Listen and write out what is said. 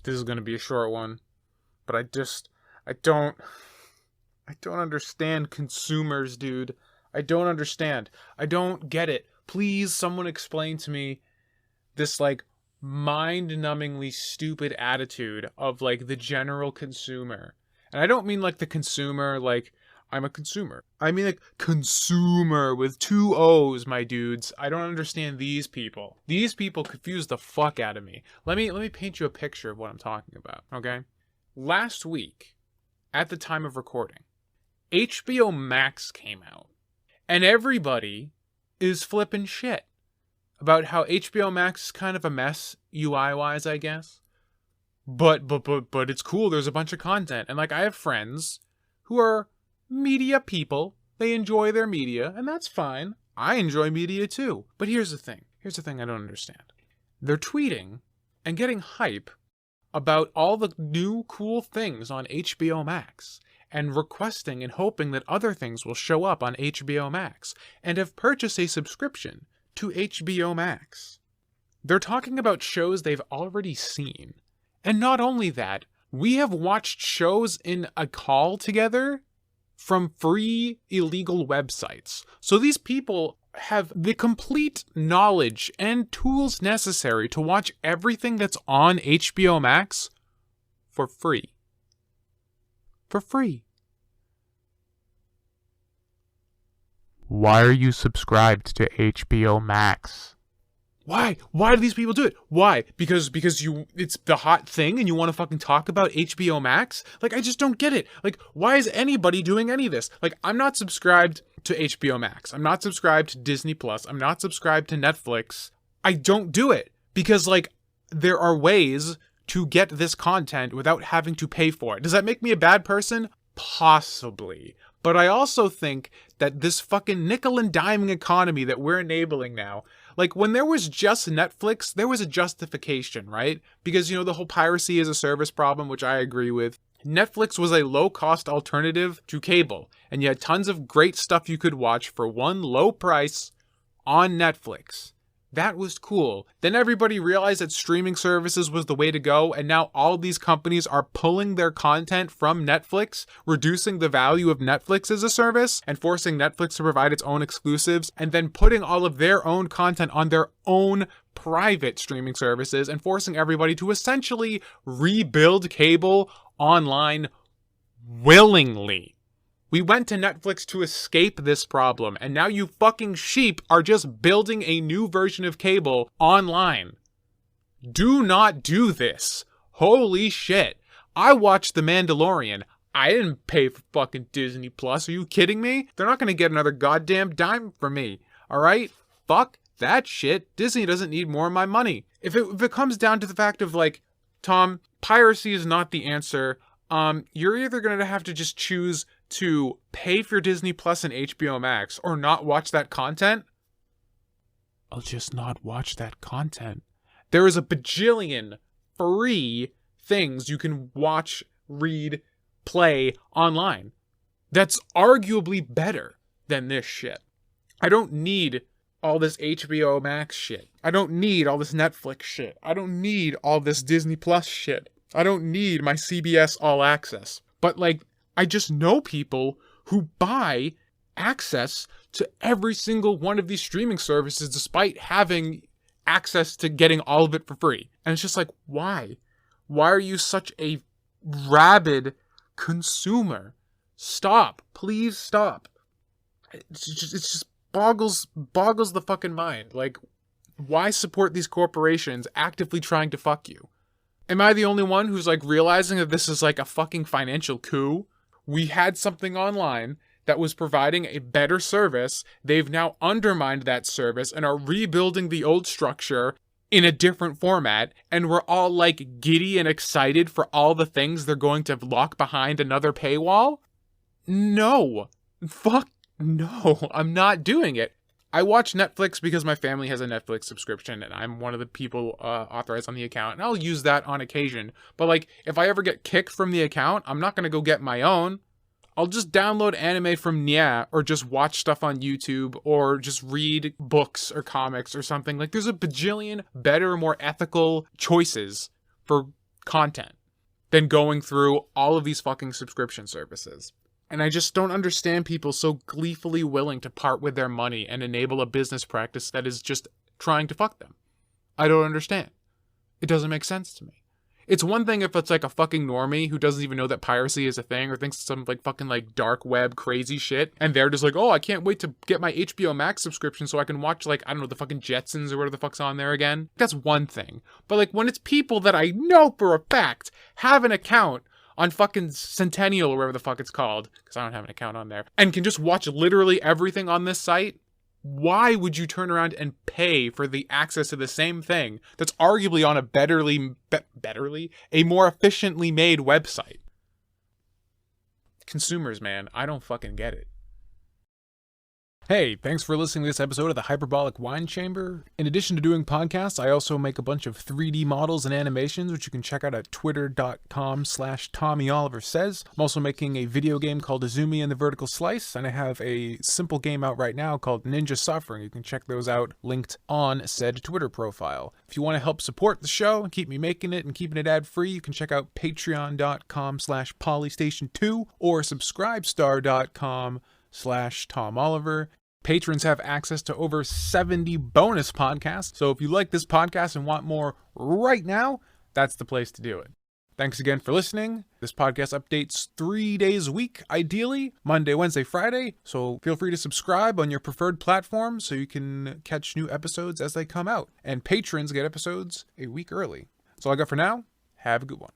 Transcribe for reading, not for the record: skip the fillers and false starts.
This is going to be a short one, but I don't understand consumers, dude. I don't understand. I don't get it. Please, someone explain to me this, like, mind-numbingly stupid attitude of, like, the general consumer. And I don't mean, like, the consumer, like, I'm a consumer. I mean, like, consumer with 2 O's, my dudes. I don't understand these people. These people confuse the fuck out of me. Let me paint you a picture of what I'm talking about, okay? Last week, at the time of recording, HBO Max came out. And everybody is flipping shit about how HBO Max is kind of a mess, UI-wise, I guess. But it's cool. There's a bunch of content. And, like, I have friends who are media people. They enjoy their media, and that's fine. I enjoy media too. But here's the thing. Here's the thing I don't understand. They're tweeting and getting hype about all the new cool things on HBO Max, and requesting and hoping that other things will show up on HBO Max, and have purchased a subscription to HBO Max. They're talking about shows they've already seen. And not only that, we have watched shows in a call together from free illegal websites. So these people have the complete knowledge and tools necessary to watch everything that's on HBO Max for free. For free. Why are you subscribed to HBO Max? Why? Why do these people do it? Why? Because it's the hot thing and you want to fucking talk about HBO Max? Like, I just don't get it. Like, why is anybody doing any of this? Like, I'm not subscribed to HBO Max. I'm not subscribed to Disney Plus. I'm not subscribed to Netflix. I don't do it because, like, there are ways to get this content without having to pay for it. Does that make me a bad person? Possibly. But I also think that this fucking nickel and diming economy that we're enabling now, like, when there was just Netflix, there was a justification, right? Because, you know, the whole piracy as a service problem, which I agree with. Netflix was a low-cost alternative to cable, and you had tons of great stuff you could watch for one low price on Netflix. That was cool. Then everybody realized that streaming services was the way to go, and now all these companies are pulling their content from Netflix, reducing the value of Netflix as a service, and forcing Netflix to provide its own exclusives, and then putting all of their own content on their own private streaming services, and forcing everybody to essentially rebuild cable online willingly. We went to Netflix to escape this problem, and now you fucking sheep are just building a new version of cable online. Do not do this. Holy shit. I watched The Mandalorian. I didn't pay for fucking Disney Plus. Are you kidding me? They're not gonna get another goddamn dime from me. Alright? Fuck that shit. Disney doesn't need more of my money. If it comes down to the fact of, like, Tom, piracy is not the answer. You're either gonna have to just choose to pay for Disney Plus and HBO Max or not watch that content. I'll just not watch that content. There is a bajillion free things you can watch, read, play online. That's arguably better than this shit. I don't need all this HBO Max shit. I don't need all this Netflix shit. I don't need all this Disney Plus shit. I don't need my CBS All Access. But, like, I just know people who buy access to every single one of these streaming services despite having access to getting all of it for free. And it's just like, why? Why are you such a rabid consumer? Stop. Please stop. It just boggles the fucking mind. Like, why support these corporations actively trying to fuck you? Am I the only one who's, like, realizing that this is, like, a fucking financial coup? We had something online that was providing a better service. They've now undermined that service and are rebuilding the old structure in a different format. And we're all, like, giddy and excited for all the things they're going to lock behind another paywall? No. Fuck no. I'm not doing it. I watch Netflix because my family has a Netflix subscription and I'm one of the people authorized on the account, and I'll use that on occasion. But, like, if I ever get kicked from the account, I'm not going to go get my own. I'll just download anime from Nya, or just watch stuff on YouTube, or just read books or comics or something. Like, there's a bajillion better, more ethical choices for content than going through all of these fucking subscription services. And I just don't understand people so gleefully willing to part with their money and enable a business practice that is just trying to fuck them. I don't understand. It doesn't make sense to me. It's one thing if it's like a fucking normie who doesn't even know that piracy is a thing or thinks it's some like fucking like dark web crazy shit. And they're just like, oh, I can't wait to get my HBO Max subscription so I can watch like, I don't know, the fucking Jetsons or whatever the fuck's on there again. That's one thing. But like when it's people that I know for a fact have an account on fucking Centennial or whatever the fuck it's called, because I don't have an account on there, and can just watch literally everything on this site, why would you turn around and pay for the access to the same thing that's arguably on a more efficiently made website? Consumers, man, I don't fucking get it. Hey, thanks for listening to this episode of the Hyperbolic Whine Chamber. In addition to doing podcasts, I also make a bunch of 3D models and animations, which you can check out at twitter.com/TommyOliverSays. I'm also making a video game called Azumi and the Vertical Slice, and I have a simple game out right now called Ninja Suffering. You can check those out linked on said Twitter profile. If you want to help support the show and keep me making it and keeping it ad-free, you can check out patreon.com/polystation2 or subscribestar.com/TomOliver. Patrons have access to over 70 bonus podcasts, so if you like this podcast and want more right now, that's the place to do it. Thanks again for listening. This podcast updates 3 days a week, ideally, Monday, Wednesday, Friday, so feel free to subscribe on your preferred platform so you can catch new episodes as they come out. And patrons get episodes a week early. That's all I got for now. Have a good one.